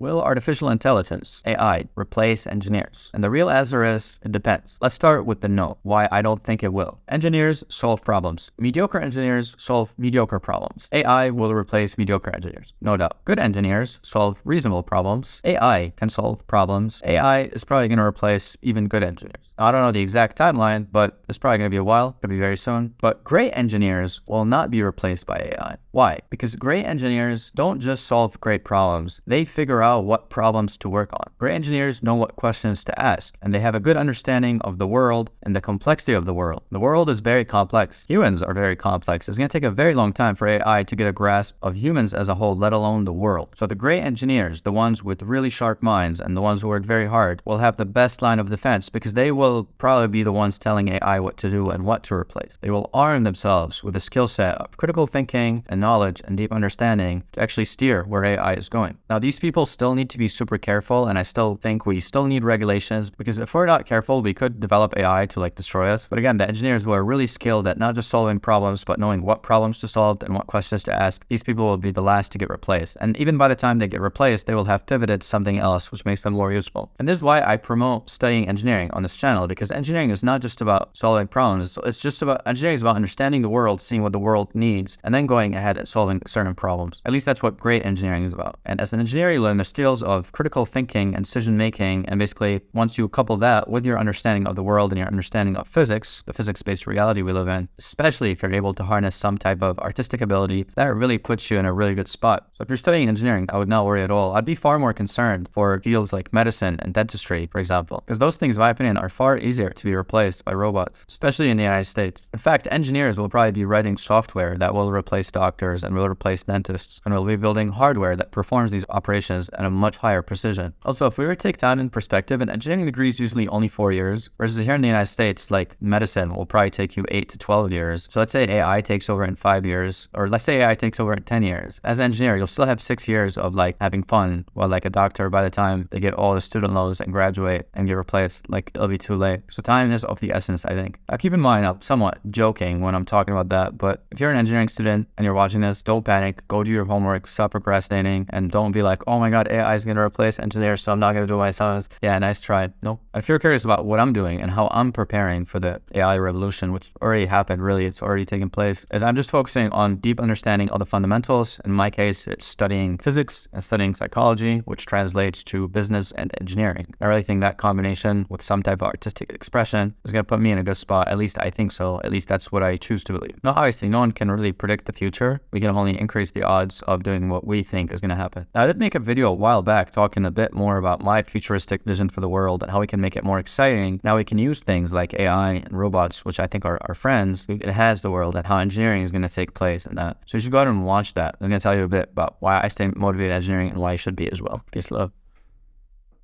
Will artificial intelligence, AI, replace engineers? And the real answer is, it depends. Let's start with the no, why I don't think it will. Engineers solve problems. Mediocre engineers solve mediocre problems. AI will replace mediocre engineers, no doubt. Good engineers solve reasonable problems. AI can solve problems. AI is probably going to replace even good engineers. Now, I don't know the exact timeline, but it's probably going to be a while. Could be very soon. But great engineers will not be replaced by AI. Why? Because great engineers don't just solve great problems. They figure out what problems to work on. Great engineers know what questions to ask, and they have a good understanding of the world and the complexity of the world. The world is very complex. Humans are very complex. It's going to take a very long time for AI to get a grasp of humans as a whole, let alone the world. So the great engineers, the ones with really sharp minds and the ones who work very hard, will have the best line of defense because they will probably be the ones telling AI what to do and what to replace. They will arm themselves with a skill set of critical thinking and knowledge and deep understanding to actually steer where AI is going. Now, these people still need to be super careful, and I still think we still need regulations, because if we're not careful, we could develop AI to destroy us. But again, the engineers who are really skilled at not just solving problems, but knowing what problems to solve and what questions to ask, these people will be the last to get replaced. And even by the time they get replaced, they will have pivoted to something else, which makes them more useful. And this is why I promote studying engineering on this channel, because engineering is not just about solving problems. Engineering is about understanding the world, seeing what the world needs, and then going ahead and solving certain problems. At least that's what great engineering is about. And as an engineer, you learn the skills of critical thinking and decision making. And basically, once you couple that with your understanding of the world and your understanding of physics, the physics-based reality we live in, especially if you're able to harness some type of artistic ability, that really puts you in a really good spot. So if you're studying engineering, I would not worry at all. I'd be far more concerned for fields like medicine and dentistry, for example, because those things, in my opinion, are far easier to be replaced by robots, especially in the United States. In fact, engineers will probably be writing software that will replace doctors and will replace dentists, and will be building hardware that performs these operations at a much higher precision. Also, if we were to take time in perspective, an engineering degree is usually only 4 years, versus here in the United States, like medicine will probably take you 8 to 12 years. So let's say AI takes over in 5 years, or let's say AI takes over in 10 years. As an engineer, you'll still have 6 years of having fun, while a doctor, by the time they get all the student loans and graduate and get replaced, it'll be too late. So time is of the essence, I think. Now keep in mind, I'm somewhat joking when I'm talking about that, but if you're an engineering student and you're watching this, don't panic, go do your homework, stop procrastinating, and don't be like, oh my god, AI is going to replace engineers, so I'm not going to do my science. Yeah, nice try. No. If you're curious about what I'm doing and how I'm preparing for the AI revolution, which already happened, really, it's already taken place, is I'm just focusing on deep understanding of the fundamentals. In my case, it's studying physics and studying psychology, which translates to business and engineering. I really think that combination with some type of artistic expression is going to put me in a good spot. At least I think so. At least that's what I choose to believe. Now, obviously, no one can really predict the future. We can only increase the odds of doing what we think is going to happen. Now, I did make a video a while back talking a bit more about my futuristic vision for the world and how we can make it more exciting. Now we can use things like AI and robots, which I think are our friends, to enhance the world, and how engineering is going to take place in that. So you should go out and watch that. I'm going to tell you a bit about why I stay motivated in engineering and why you should be as well. Peace, love.